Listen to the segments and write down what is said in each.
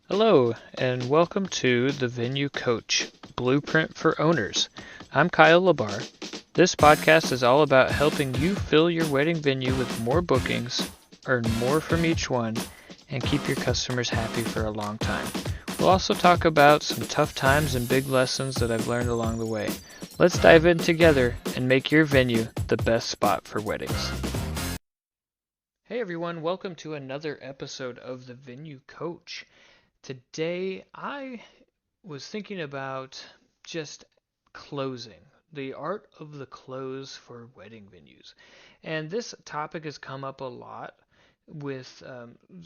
Hello, and welcome to the Venue Coach Blueprint for Owners. I'm Kyle Labar. This podcast is all about helping you fill your wedding venue with more bookings, earn more from each one, and keep your customers happy for a long time. We'll also talk about some tough times and big lessons that I've learned along the way. Let's dive in together and make your venue the best spot for weddings. Hey everyone, welcome to another episode of the Venue Coach. Today, I was thinking about just closing, the art of the close for wedding venues. And this topic has come up a lot with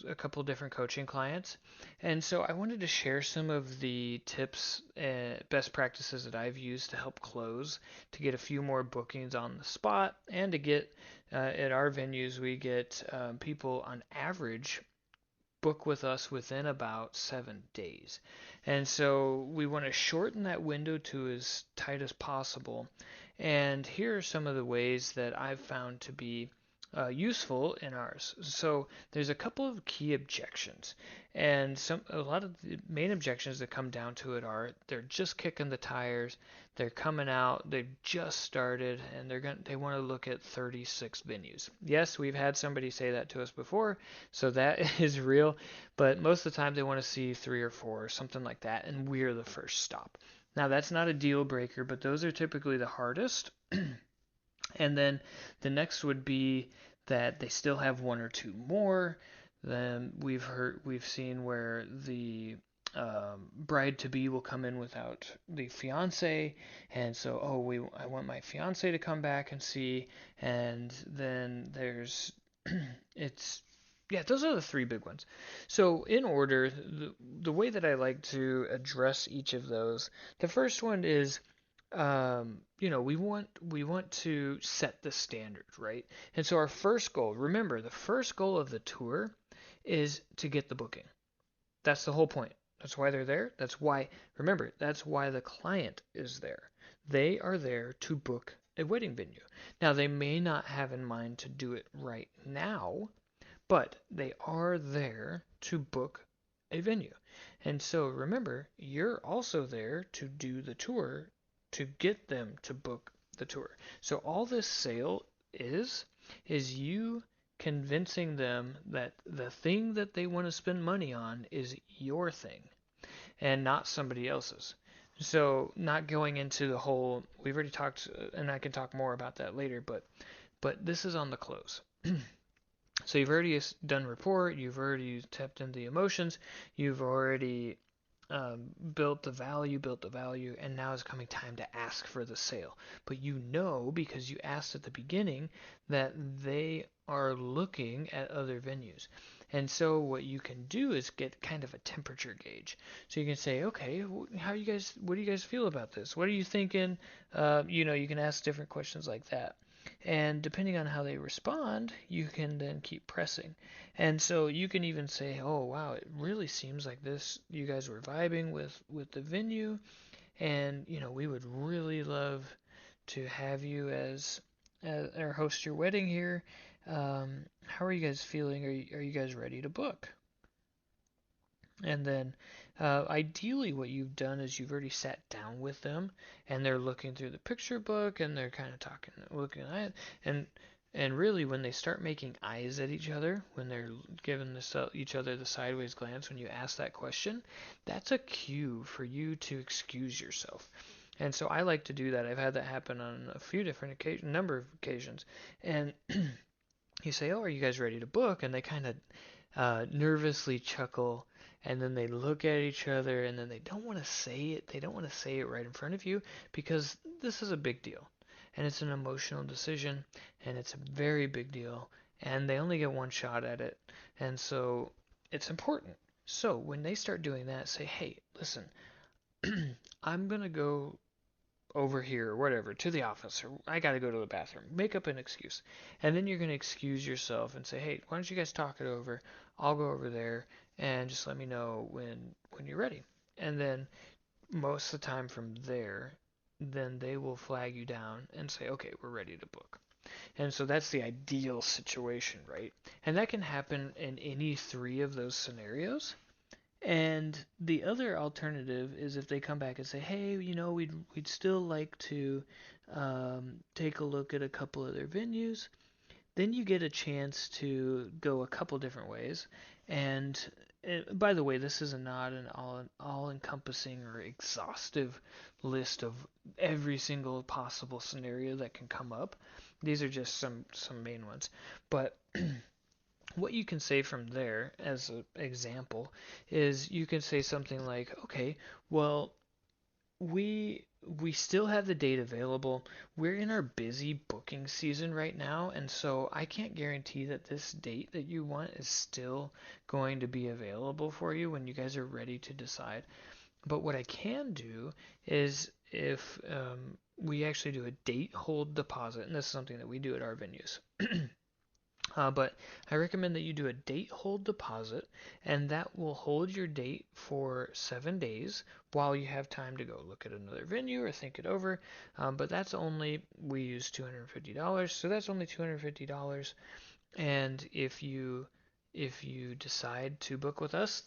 a couple different coaching clients. And so I wanted to share some of the tips and best practices that I've used to help close, to get a few more bookings on the spot, and to get at our venues, we get people on average book with us within about 7 days. And so we want to shorten that window to as tight as possible. And here are some of the ways that I've found to be useful in ours. So there's a couple of key objections, and a lot of the main objections that come down to it are they're just kicking the tires, they're coming out, they've just started, and they want to look at 36 venues. Yes, we've had somebody say that to us before, so that is real, but most of the time they want to see 3 or 4 or something like that, and we're the first stop. Now that's not a deal breaker, but those are typically the hardest. And then the next would be that they still have 1 or 2 more. Then we've seen where the bride to be will come in without the fiance, and so I want my fiance to come back and see, and then there's it's yeah, those are the three big ones. So in order, the way that I like to address each of those, the first one is we want to set the standard, right? And so our first goal, remember, the first goal of the tour is to get the booking. That's the whole point. That's why they're there. Remember, that's why the client is there. They are there to book a wedding venue. Now, they may not have in mind to do it right now, but they are there to book a venue. And so remember, you're also there to do the tour to get them to book the tour. So all this sale is you convincing them that the thing that they want to spend money on is your thing and not somebody else's. So not going into the whole, we've already talked, and I can talk more about that later, but this is on the close. So you've already done rapport, you've already tapped into the emotions, you've already built the value, and now it's coming time to ask for the sale. But you know, because you asked at the beginning, that they are looking at other venues. And so what you can do is get kind of a temperature gauge. So you can say, okay, what do you guys feel about this? What are you thinking? You can ask different questions like that. And depending on how they respond, you can then keep pressing. And so you can even say, "Oh wow, it really seems like this. You guys were vibing with the venue, and we would really love to have you as or host your wedding here. How are you guys feeling? Are you guys ready to book?" And then ideally what you've done is you've already sat down with them, and they're looking through the picture book, and they're kind of talking, looking at it, and really when they start making eyes at each other, when they're giving each other the sideways glance when you ask that question, that's a cue for you to excuse yourself. And so I like to do that. I've had that happen on a few different number of occasions. And you say, "Oh, are you guys ready to book?" And they kind of nervously chuckle, and then they look at each other, and then they don't want to say it. They don't want to say it right in front of you because this is a big deal, and it's an emotional decision, and it's a very big deal, and they only get one shot at it, and so it's important. So when they start doing that, say, "Hey, listen, I'm gonna go over here or whatever to the office, or I got to go to the bathroom." Make up an excuse. And then you're going to excuse yourself and say, "Hey, why don't you guys talk it over? I'll go over there and just let me know when you're ready." And then most of the time from there, then they will flag you down and say, "Okay, we're ready to book." And so that's the ideal situation, right? And that can happen in any three of those scenarios. And the other alternative is if they come back and say, hey, we'd still like to take a look at a couple other venues. Then you get a chance to go a couple different ways. And by the way, this is not an all-encompassing or exhaustive list of every single possible scenario that can come up. These are just some main ones. But what you can say from there, as an example, is you can say something like, okay, well, we still have the date available. We're in our busy booking season right now, and so I can't guarantee that this date that you want is still going to be available for you when you guys are ready to decide. But what I can do is if we actually do a date hold deposit, and this is something that we do at our venues. But I recommend that you do a date hold deposit, and that will hold your date for 7 days while you have time to go look at another venue or think it over. But that's only, we use $250, so that's only $250. And if you decide to book with us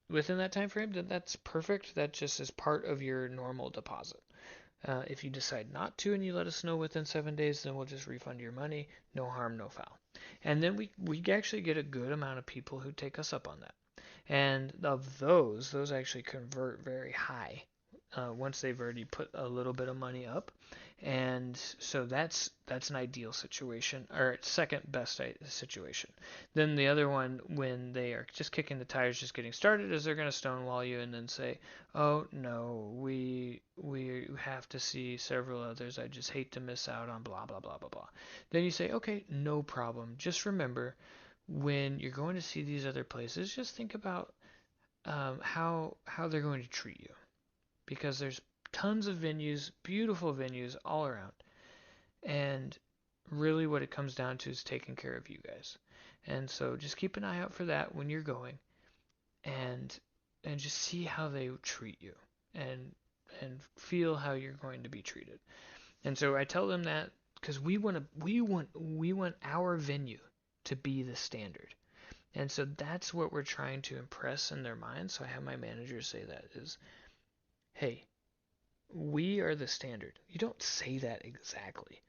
within that time frame, then that's perfect. That just is part of your normal deposit. If you decide not to and you let us know within 7 days, then we'll just refund your money. No harm, no foul. And then we actually get a good amount of people who take us up on that. And of those actually convert very high once they've already put a little bit of money up. And so that's an ideal situation, or second best situation. Then the other one, when they are just kicking the tires, just getting started, is they're going to stonewall you and then say, "Oh no, we have to see several others. I just hate to miss out on blah blah blah blah blah." Then you say, "Okay, no problem. Just remember, when you're going to see these other places, just think about how they're going to treat you, because there's tons of venues, beautiful venues all around. And really what it comes down to is taking care of you guys. And so just keep an eye out for that when you're going, and just see how they treat you, and feel how you're going to be treated." And so I tell them that because we want our venue to be the standard. And so that's what we're trying to impress in their minds. So I have my manager say that is, "Hey, we are the standard." You don't say that exactly,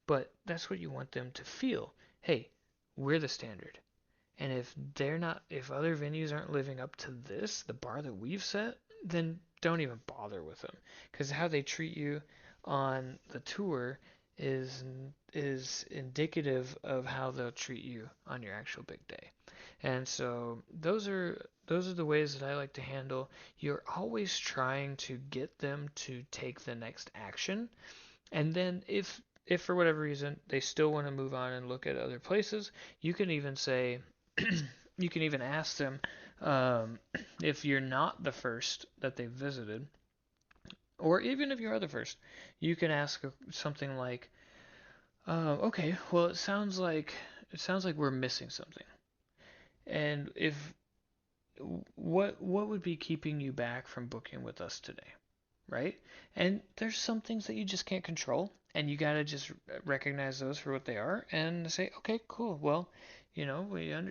but that's what you want them to feel. Hey, we're the standard. And if other venues aren't living up to this, the bar that we've set, then don't even bother with them. Because how they treat you on the tour is indicative of how they'll treat you on your actual big day. And so those are the ways that I like to handle. You're always trying to get them to take the next action. And then if for whatever reason they still want to move on and look at other places, you can even say, you can even ask them, if you're not the first that they've visited, or even if you are the first, you can ask something like, "Okay, well, it sounds like we're missing something, and if what would be keeping you back from booking with us today?" Right? And there's some things that you just can't control, and you gotta just recognize those for what they are and say, "Okay, cool. Well, we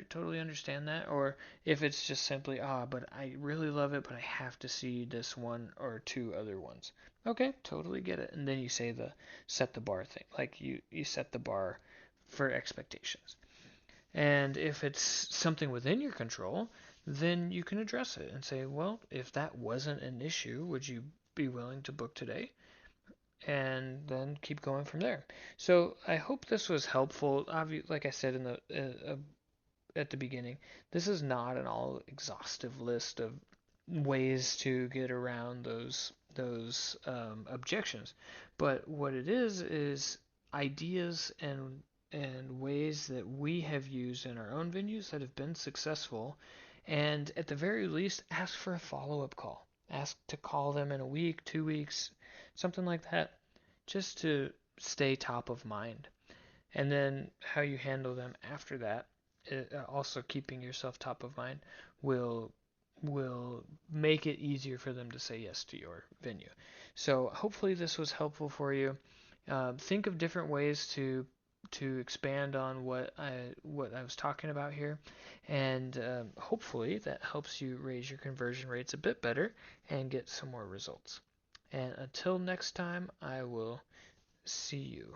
totally understand that." Or if it's just simply, but I really love it, but I have to see this one or two other ones." Okay, totally get it. And then you say the set the bar thing, like you set the bar for expectations. And if it's something within your control, then you can address it and say, "Well, if that wasn't an issue, would you be willing to book today?" And then keep going from there. So I hope this was helpful. Like I said at the beginning, this is not an all exhaustive list of ways to get around those objections, but what it is ideas and ways that we have used in our own venues that have been successful. And at the very least, ask for a follow-up call. Ask to call them in a week, 2 weeks, something like that, just to stay top of mind. And then how you handle them after that, also keeping yourself top of mind, will make it easier for them to say yes to your venue. So hopefully this was helpful for you. Think of different ways to expand on what I was talking about here, and hopefully that helps you raise your conversion rates a bit better and get some more results. And until next time, I will see you.